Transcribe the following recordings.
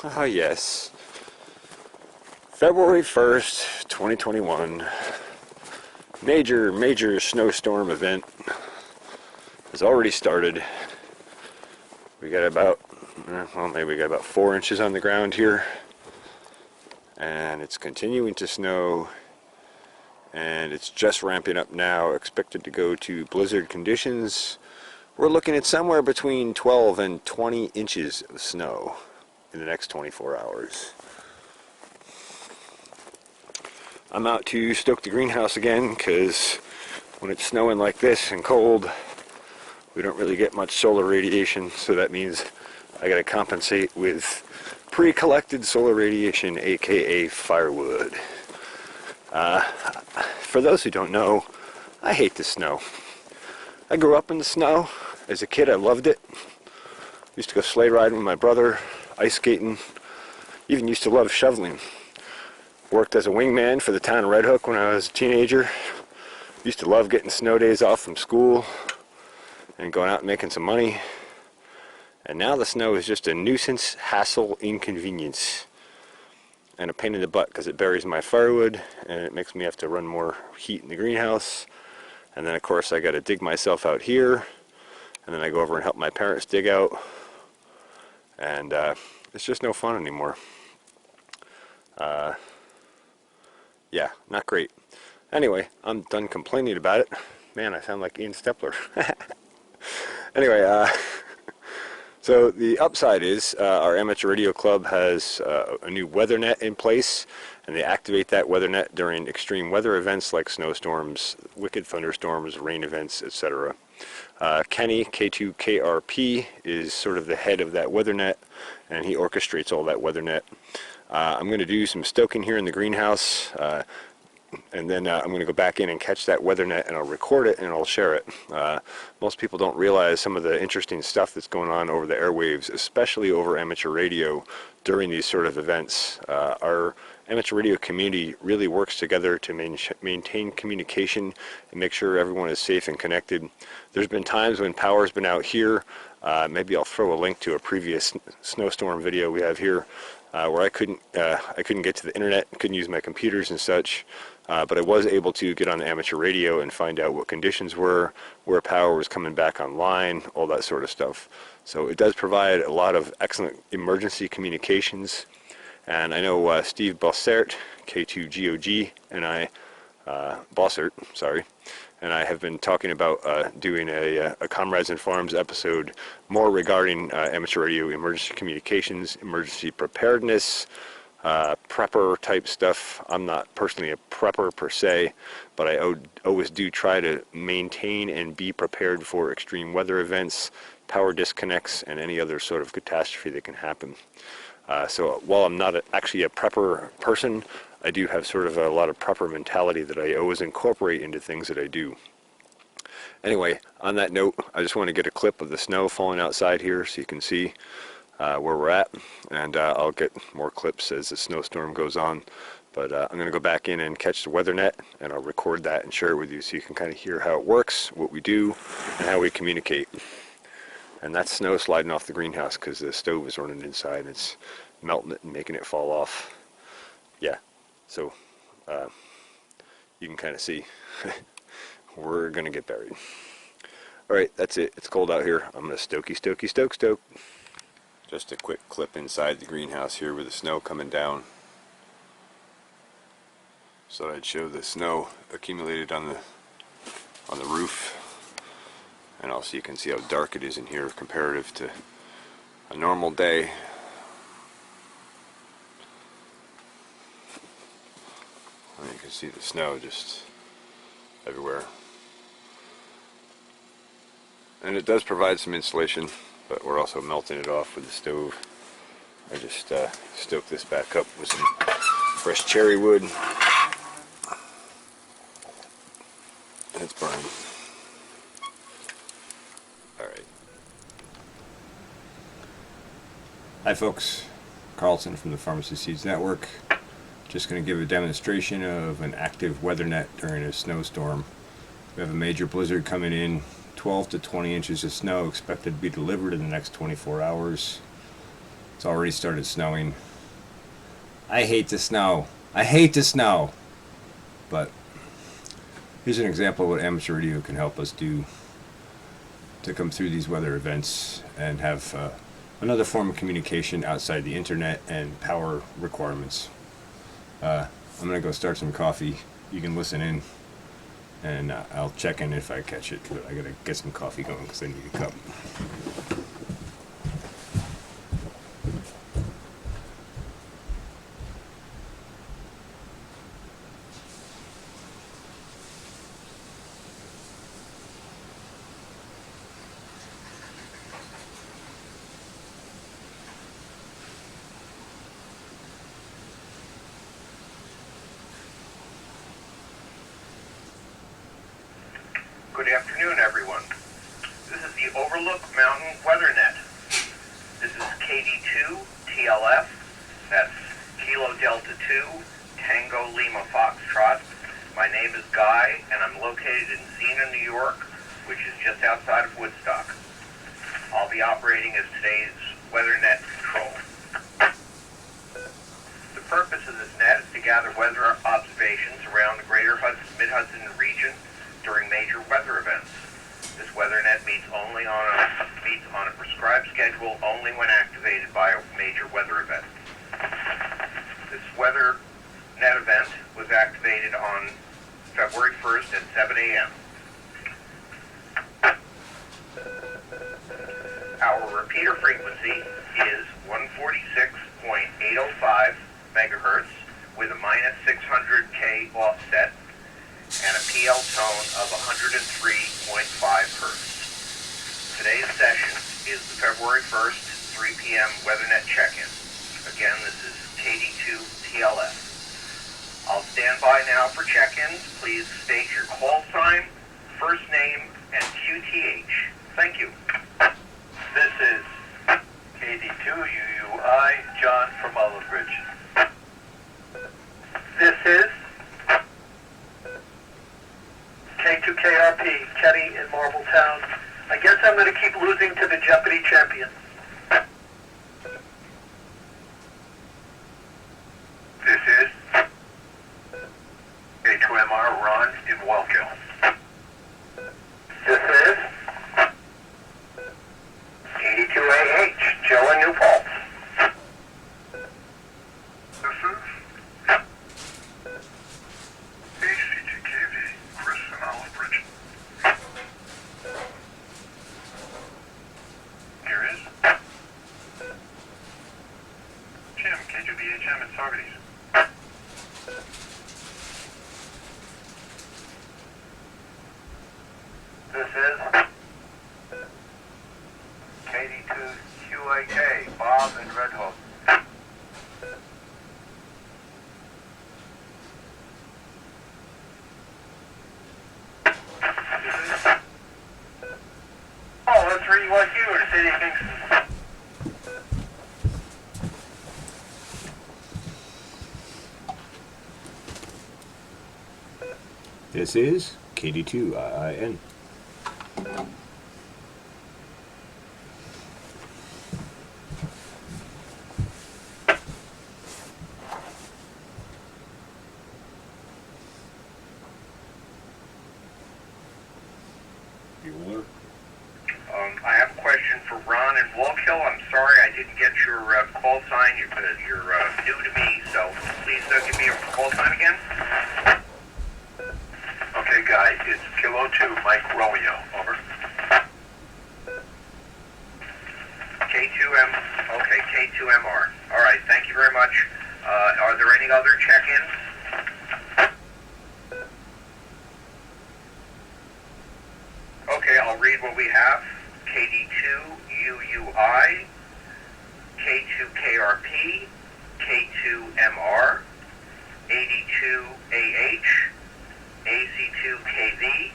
Ah, yes. February 1st, 2021. Major snowstorm event has already started. We got about, well, maybe we got about 4 inches on the ground here. And it's continuing to snow. And it's just ramping up now, expected to go to blizzard conditions. We're looking at somewhere between 12 and 20 inches of snow in the next 24 hours. I'm out to stoke the greenhouse again because when it's snowing like this and cold, we don't really get much solar radiation, so that means I gotta compensate with pre-collected solar radiation, aka firewood. For those who don't know, I hate the snow. I grew up in the snow. As a kid, I loved it. Used to go sleigh riding with my brother, ice skating, even used to love shoveling. Worked as a wingman for the town of Red Hook when I was a teenager. Used to love getting snow days off from school and going out and making some money. And now the snow is just a nuisance, hassle, inconvenience, and a pain in the butt because it buries my firewood and it makes me have to run more heat in the greenhouse. And then of course I got to dig myself out here, and then I go over and help my parents dig out, and it's just no fun anymore. Yeah, not great. Anyway, I'm done complaining about it. Man, I sound like Ian Stepler. Anyway, so the upside is our amateur radio club has a new weather net in place, and they activate that weather net during extreme weather events like snowstorms, wicked thunderstorms, rain events, etc. Kenny, K2KRP, is sort of the head of that weather net, and he orchestrates all that weather net. I'm going to do some stoking here in the greenhouse, and then I'm going to go back in and catch that weather net, and I'll record it and I'll share it. Most people don't realize some of the interesting stuff that's going on over the airwaves, especially over amateur radio during these sort of events. Our amateur radio community really works together to maintain communication and make sure everyone is safe and connected. There's been times when power's been out here. Maybe I'll throw a link to a previous snowstorm video we have here, where I couldn't get to the internet, couldn't use my computers and such, but I was able to get on the amateur radio and find out what conditions were, where power was coming back online, all that sort of stuff. So it does provide a lot of excellent emergency communications, and I know Steve Bossert, K2GOG, and I, Bossert, sorry, and I have been talking about doing a Comrades in Farms episode more regarding amateur radio emergency communications, emergency preparedness, prepper type stuff. I'm not personally a prepper per se, but I always do try to maintain and be prepared for extreme weather events, power disconnects, and any other sort of catastrophe that can happen. So while I'm not actually a prepper person, I do have sort of a lot of prepper mentality that I always incorporate into things that I do. Anyway, on that note, I just want to get a clip of the snow falling outside here so you can see where we're at, and I'll get more clips as the snowstorm goes on. But I'm going to go back in and catch the weather net, and I'll record that and share it with you so you can kind of hear how it works, what we do, and how we communicate. And that's snow sliding off the greenhouse because the stove is running inside and it's melting it and making it fall off. Yeah, so you can kind of see we're going to get buried. Alright, that's it. It's cold out here. I'm going to stoke. Just a quick clip inside the greenhouse here with the snow coming down. So I'd show the snow accumulated on the roof. And also you can see how dark it is in here comparative to a normal day. And you can see the snow just everywhere. And it does provide some insulation, but we're also melting it off with the stove. I just stoked this back up with some fresh cherry wood. And it's burning. Alright. Hi folks, Carlson from the Pharmacy Seeds Network. Just going to give a demonstration of an active weather net during a snowstorm. We have a major blizzard coming in, 12 to 20 inches of snow expected to be delivered in the next 24 hours. It's already started snowing. I hate the snow. I hate the snow. But here's an example of what amateur radio can help us do to come through these weather events and have another form of communication outside the internet and power requirements. I'm going to go start some coffee. You can listen in, and I'll check in if I catch it. But I got to get some coffee going because I need a cup. Good afternoon, everyone. This is the Overlook Mountain Weather Net. This is KD2 TLF. That's Kilo Delta 2 Tango Lima Foxtrot. My name is Guy, and I'm located in Xena, New York, which is just outside of Woodstock. I'll be operating as today's Weather Net control. The purpose of this net is to gather weather observations around the greater Mid-Hudson region during major weather events. This weather net meets on a prescribed schedule only when activated by a major weather event. This weather net event was activated on February 1st at 7 a.m. Our repeater frequency is 146.805 megahertz with a minus 600K offset and a PL tone of 103.5 hertz. Today's session is the February 1st, 3 p.m. WeatherNet check-in. Again, this is KD2 TLF. I'll stand by now for check-ins. Please state your call sign, first name, and QTH. Thank you. This is KD2 UUI, John from Olive Ridge. This is K2KRP, Kenny in Marbletown. I guess I'm going to keep losing to the Jeopardy champion. This is K2MR, Ron in Wallkill. This is 82AH, Joe in New Paltz. This is ACTKV, Chris in Olive Ridge. Here is Jim, K2BHM in Saugerties. This is KD2QAK, Bob and Red Hook. Oh, that's where you want you or City of Kingston. This is KD2IIN. Bueller. I have a question for Ron in Wallkill. I'm sorry I didn't get your call sign. You're new to me, so please give me your call sign again. Okay, guys, it's Kilo 2, Mike Romeo. Over. K2MR. All right, thank you very much. Are there any other check-ins? Okay, I'll read what we have. KD2UUI, K2KRP, K2MR, 82AH, AC2KV,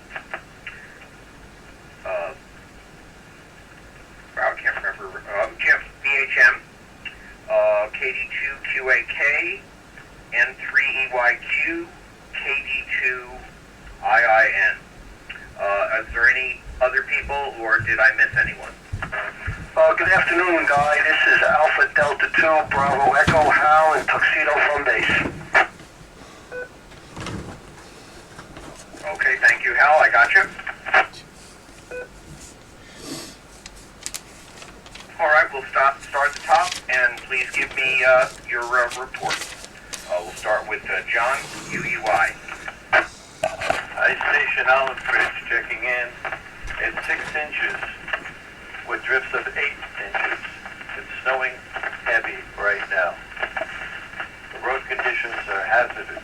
I can't remember, Jim, BHM, KD2QAK, N3EYQ, KD2IIN. Is there any other people, or did I miss anyone? Good afternoon, Guy. This is Alpha Delta 2, Bravo Echo, Hal, and Tuxedo from base. Okay, thank you, Hal. I got you. All right, we'll start at the top, and please give me your report. We'll start with John, UUI. Ice Station Olive Bridge checking in at 6 inches with drifts of 8 inches. It's snowing heavy right now. The road conditions are hazardous.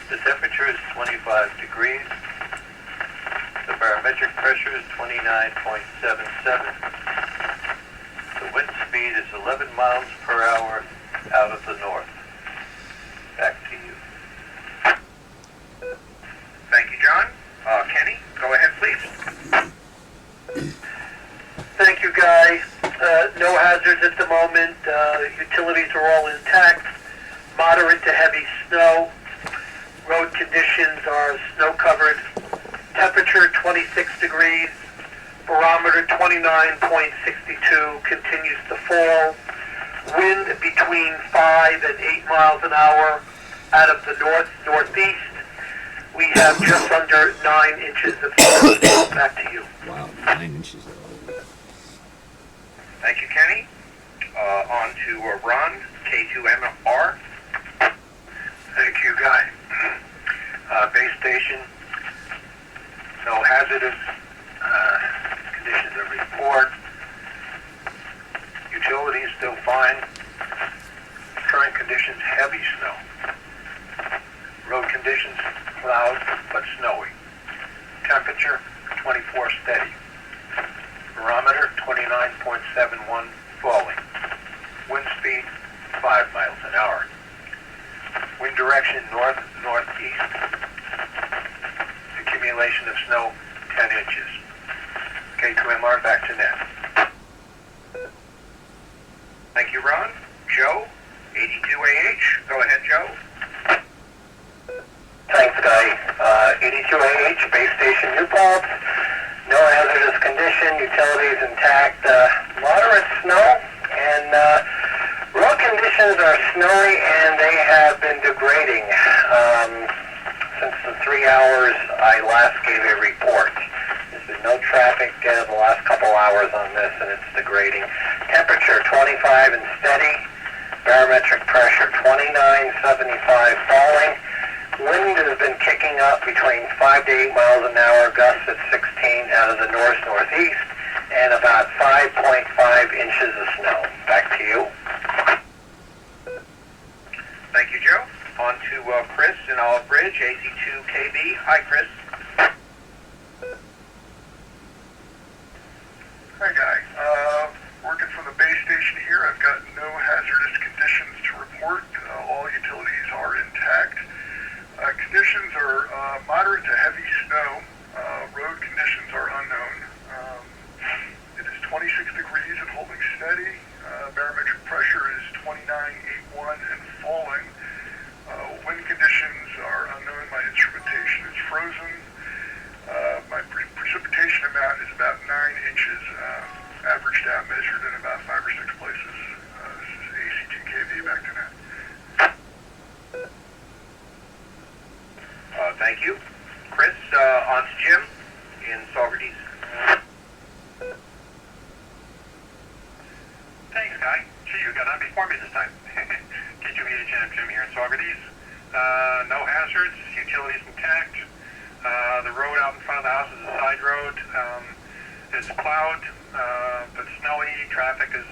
The temperature is 25 degrees. The barometric pressure is 29.77. The wind speed is 11 miles per hour out of the north. Back to you. Thank you, John. Kenny, go ahead, please. Thank you, Guy. No hazards at the moment. Utilities are all intact. Moderate to heavy snow. Road conditions are snow-covered. Temperature 26 degrees. Barometer 29.62 continues to fall. Wind between 5 and 8 miles an hour out of the northeast. We have just under 9 inches of snow. Back to you. Wow, 9 inches. Thank you, Kenny. On to Ron, K2MR. Thank you, Guy. Base station, no hazardous conditions of report. Utilities still fine. Current conditions, heavy snow. Road conditions, cloud but snowy. Temperature, 24 steady. Barometer, 29.71 falling. Wind speed, 5 miles an hour. Wind direction, north-northeast. Accumulation of snow, 10 inches. K2MR, back to net. Thank you, Ron. Joe, 82AH. Go ahead, Joe. Thanks, Guy. 82AH, base station New Paltz. No hazardous condition, utilities intact. Moderate snow, and road conditions are snowy, and they have been degrading since the 3 hours I last gave a report. There's been no traffic the last couple hours on this, and it's degrading. Temperature 25 and steady. Barometric pressure 29.75 falling. Wind has been kicking up between 5 to 8 miles an hour, gusts at 16 out of the north-northeast, and about 5.5 inches of snow. Back to you. Thank you, Joe. On to Chris in Olive Bridge, AC2KB. Hi, Chris. Hi, Guy. Working from the base station here. I've got no hazardous conditions to report. All utilities are intact. Conditions are moderate to heavy snow. Road conditions are unknown. It is 26 degrees and holding steady. Barometric pressure is 29.81 and falling. Wind conditions are unknown. My instrumentation is frozen. My precipitation amount is about 9 inches, averaged out, measured in about 5 or 6 places. This is AC2KB, back to net. Thank you. Chris, on to Jim in Saugerties. Thanks, Guy. Gee, you got on before me this time. KQBHM Jim here in Saugerties. No hazards, utilities intact. The road out in front of the house is a side road. It's plowed, but snowy. Traffic is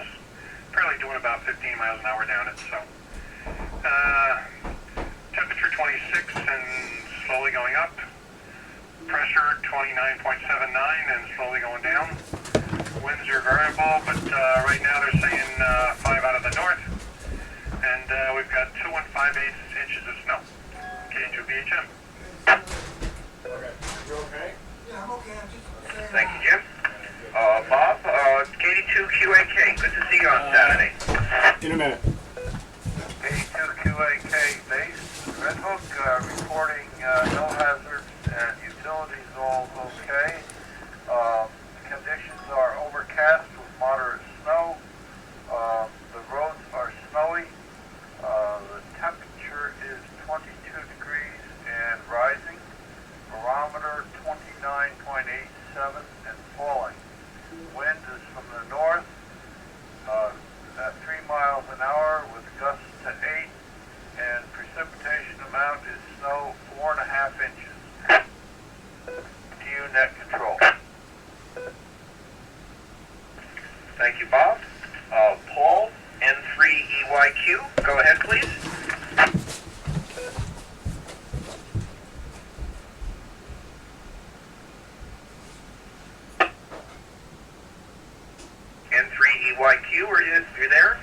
apparently doing about 15 miles an hour down it. So, temperature 26 and slowly going up. Pressure 29.79 and slowly going down. Winds are variable, but right now they're saying 5 out of the north. And we've got 2 5/8 inches of snow. KQBHM. Thank you, Jim. Bob, KD2QAK. Good to see you on Saturday. In a minute. K2QAK base. Red Hook reporting no hazards and utilities all okay. Conditions are overcast please. N3EYQ, are you there?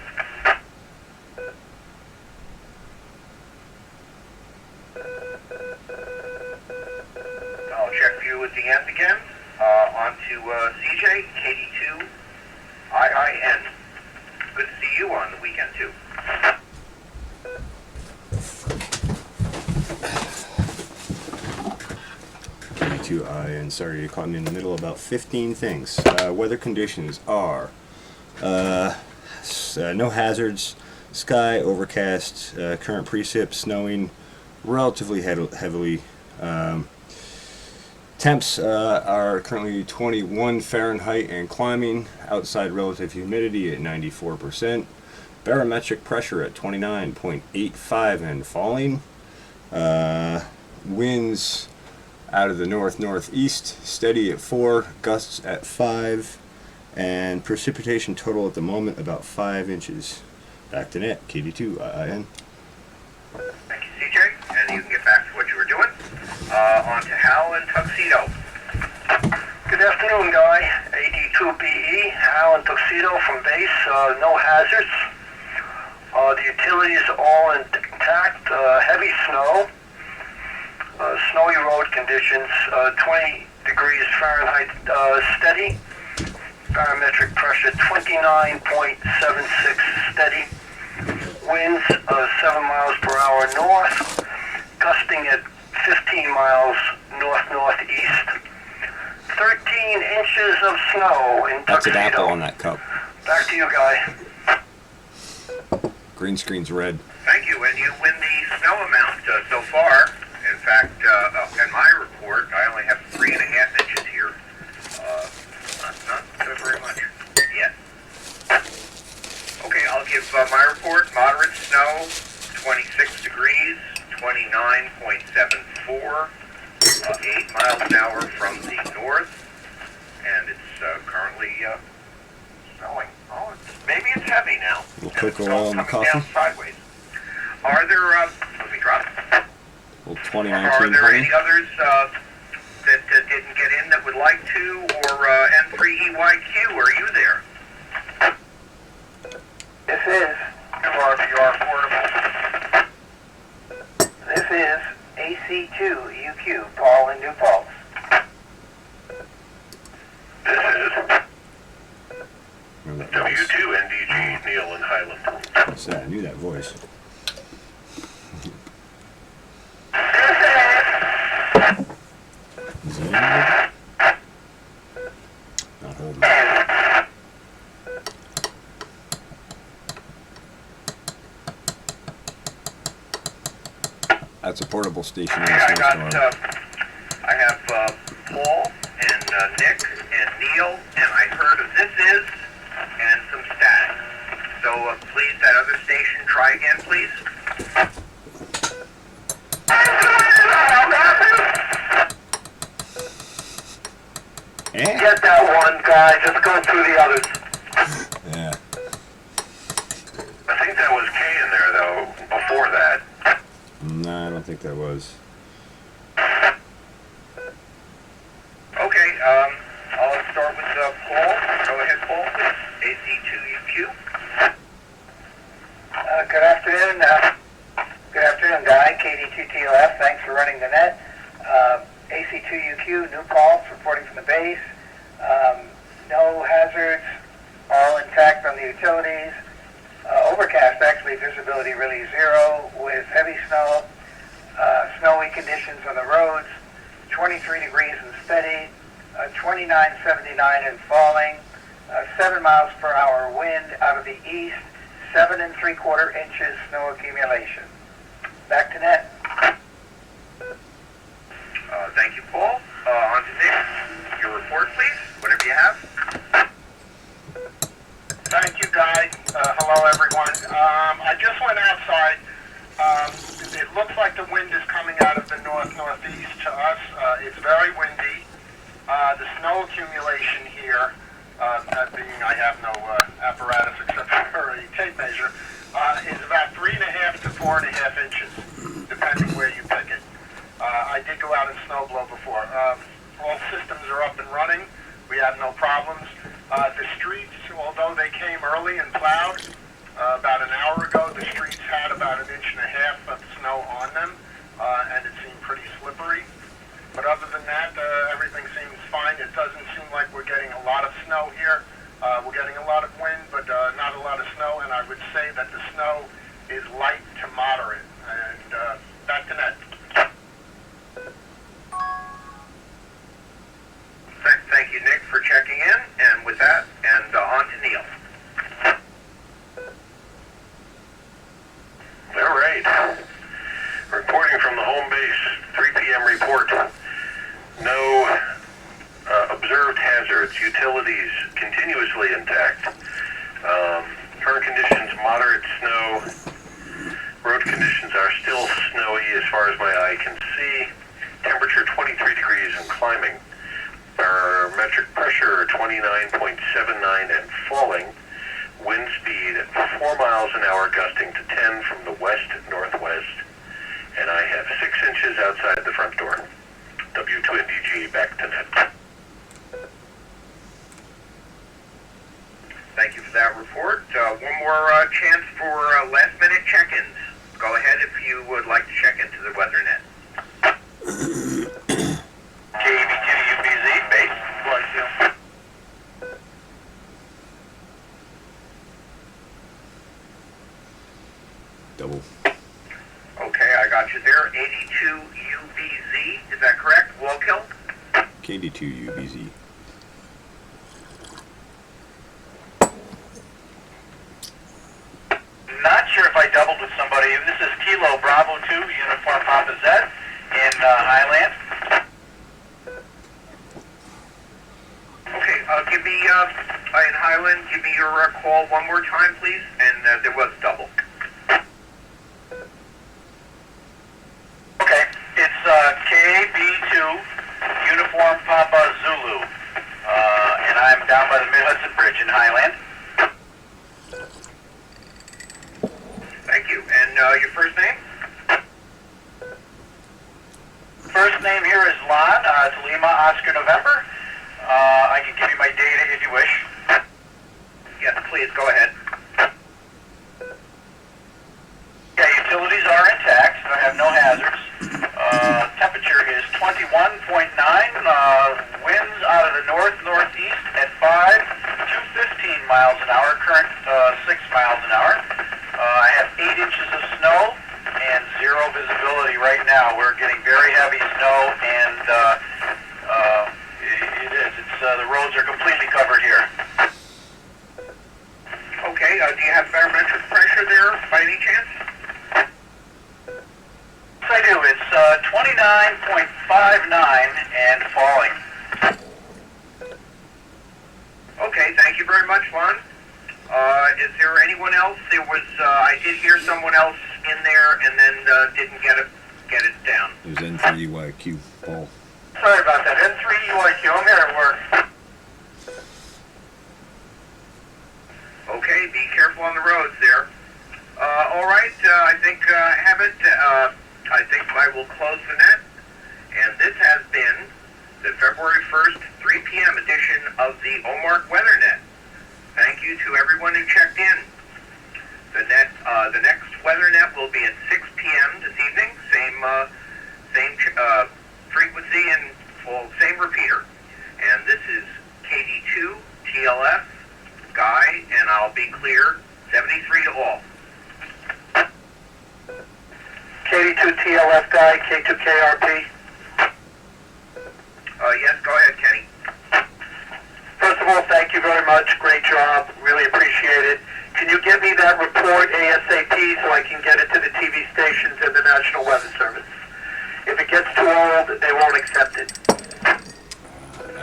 I'll check for you at the end again. On to CJ, KD2, IIN. Good to see you on the weekend, too. And sorry, you caught me in the middle of about 15 things. Weather conditions are no hazards, sky overcast, current precip snowing relatively heavily. Temps are currently 21 Fahrenheit and climbing. Outside relative humidity at 94%. Barometric pressure at 29.85 and falling. Winds out of the north-northeast, steady at 4, gusts at 5, and precipitation total at the moment about 5 inches. Back to net, KD2, IIN. Thank you, CJ, and you can get back to what you were doing. On to Hal and Tuxedo. Good afternoon, Guy. AD2BE, Hal and Tuxedo from base. No hazards. The utilities are all intact. Heavy snow. Snowy road conditions. 20 degrees Fahrenheit steady. Barometric pressure 29.76 steady. Winds 7 miles per hour north. Gusting at 15 miles north-northeast. 13 inches of snow in Tuxedo. That's an apple on that cup. Back to you, Guy. Green screen's red. Thank you, and you win the snow amount so far. In fact, in my report, I only have 3.5 inches here. Not very much yet. Okay, I'll give my report. Moderate snow, 26 degrees, 29.74, 8 miles an hour from the north, and it's currently snowing. Oh, maybe it's heavy now. A little cocoa oil in the coming coffee. down sideways. Are there, let me drop. Little Are 2019 there honey. any others that didn't get in that would like to, or N3EYQ, are you there? This is RPR portable. This is AC2UQ, Paul in New Paltz. This is Remember that voice? W2NDG, Neil in Highland. What's that? I knew that voice. Is it in there? Not holding it. That's a portable station in Okay, a I got, snowstorm. I have Paul and Nick and Neil, and I heard of This Is and some static. So please, that other station, try again, please. Eh? Get that one, Guy. Just go through the others. Yeah. I think that was Kay in there, though, before that. No, I don't think that was. Okay, I'll start with Paul. Go ahead, Paul, please. AC2UQ. Good afternoon. Good afternoon, Guy. KD2TOF. Thanks for running the net. AC2UQ, New Paltz, reporting from the base. No hazards. All intact on the utilities. Overcast, actually, visibility really zero with heavy snow. Snowy conditions on the roads. 23 degrees and steady. 29.79 and falling. 7 miles per hour wind out of the east. 7 3/4 inches snow accumulation. Back to net. Thank you, Paul. On to Nick. Your report, please. Whatever you have. Thank you, Guy. Hello, everyone. I just went outside. It looks like the wind is coming out of the north-northeast to us. It's very windy. The snow accumulation here, that being I have no apparatus except for a tape measure, is about 3.5 About an hour ago, the streets had about 1.5 inches of snow on them, and it seemed pretty slippery. But other than that, everything seems fine. It doesn't seem like we're getting a lot of snow here. We're getting a lot of wind, but not a lot of snow, and I would say that the snow is light to moderate. And back to Ned. Thank you, Nick, for checking in. And with that, and on to Neil. All right. Reporting from the home base, 3 p.m. report. No observed hazards. Utilities continuously intact. Current conditions, moderate snow. Road conditions are still snowy as far as my eye can see. Temperature 23 degrees and climbing. Barometric pressure 29.79 and falling. Wind speed at 4 miles an hour, gusting to 10 from the west-northwest. And I have 6 inches outside the front door. W2NDG, back to Ned. Thank you for that report. One more chance for last-minute check-ins. Go ahead if you would like to check into the WeatherNet. KV2UBZ, base. Double. Okay, I got you there. 82 UBZ, is that correct? Wallkill? KD2 UBZ. Not sure if I doubled with somebody. This is Kilo Bravo 2, Uniform Papa Z in Highland. Okay, give me, in Highland, give me your call one more time, please. And there was double. Okay, it's KB2, Uniform Papa Zulu. And I'm down by the Mid-Hudson Bridge in Highland. Thank you. And your first name? First name here is Lon, it's Lima Oscar November. I can give you my data if you wish. Yes, please, go ahead. Yeah, utilities are intact. I have no hazards. Temperature is 21.9. Winds out of the north-northeast at 5 to 15 miles an hour. Current 6 miles an hour. I have 8 inches of snow and 0 visibility right now. We're getting very heavy snow, and it is. The roads are completely covered here. Okay, do you have barometric pressure there by any chance? Yes, I do. It's 29.59 and falling. Okay, thank you very much, Lon. Is there anyone else? There was, I did hear someone else in there and then didn't get it down. There's N3YQ, Paul. Sorry about that. N3UIQ, I'm here at work. Okay, be careful on the roads there. All right, I think I have it. I think I will close the net. And this has been the February 1st, 3 p.m. edition of the OMARC WeatherNet. Thank you to everyone who checked in. The next WeatherNet will be at 6 p.m. this evening. Same frequency and same repeater. And this is KD2 TLF Guy, and I'll be clear, 73 to all. KD2 TLF Guy, K2KRP. Yes, go ahead, Kenny. First of all, thank you very much. Great job. Really appreciate it. Can you get me that report ASAP so I can get it to the TV stations and the National Weather Service? If it gets too old, they won't accept it.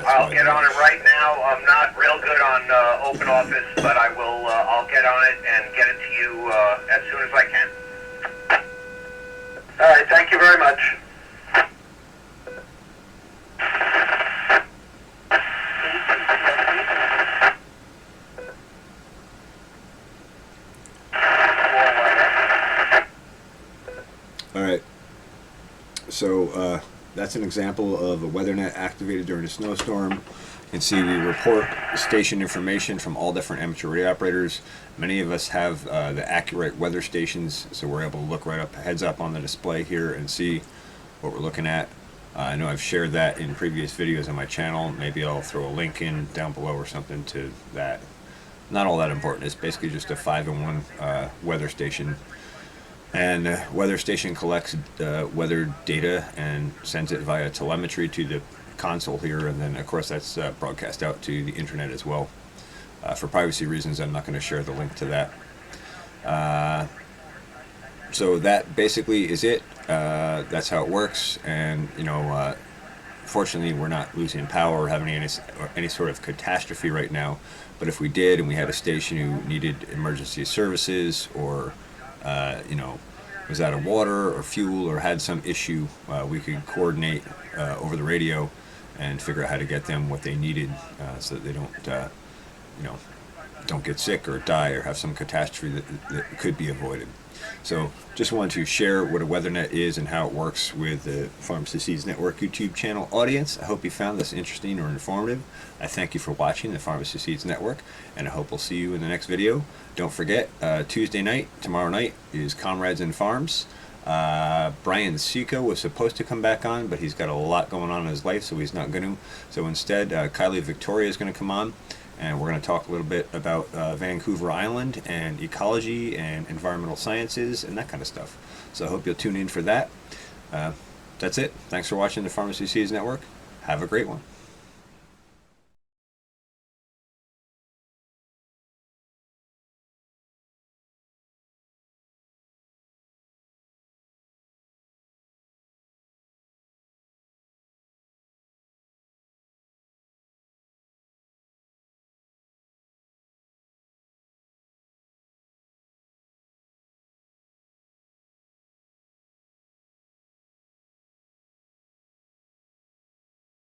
I'll get on it right now. I'm not real good on open office, but I will. I'll get on it and get it to you as soon as I can. All right. Thank you very much. All right. So that's an example of a WeatherNet activated during a snowstorm. You can see we report station information from all different amateur radio operators. Many of us have the accurate weather stations, so we're able to look right up, heads up on the display here and see what we're looking at. I know I've shared that in previous videos on my channel. Maybe I'll throw a link in down below or something to that. Not all that important. It's basically just a 5-in-1 weather station. And weather station collects weather data and sends it via telemetry to the console here, and then of course that's broadcast out to the internet as well. For privacy reasons, I'm not going to share the link to that. So that basically is it. That's how it works, and you know, fortunately we're not losing power or having any sort of catastrophe right now. But if we did, and we had a station who needed emergency services, or you know, was out of water or fuel or had some issue, we could coordinate over the radio and figure out how to get them what they needed, so that they don't, you know, don't get sick or die or have some catastrophe that could be avoided. So just wanted to share what a WeatherNet is and how it works with the Farms to Seeds Network YouTube channel audience. I hope you found this interesting or informative. I thank you for watching the Farms to Seeds Network, and I hope we'll see you in the next video. Don't forget, Tuesday night, tomorrow night, is Comrades in Farms. Brian Seco was supposed to come back on, but he's got a lot going on in his life, so he's not going to. So instead, Kylie Victoria is going to come on, and we're going to talk a little bit about Vancouver Island and ecology and environmental sciences and that kind of stuff. So I hope you'll tune in for that. That's it. Thanks for watching the Pharmacy Seeds Network. Have a great one.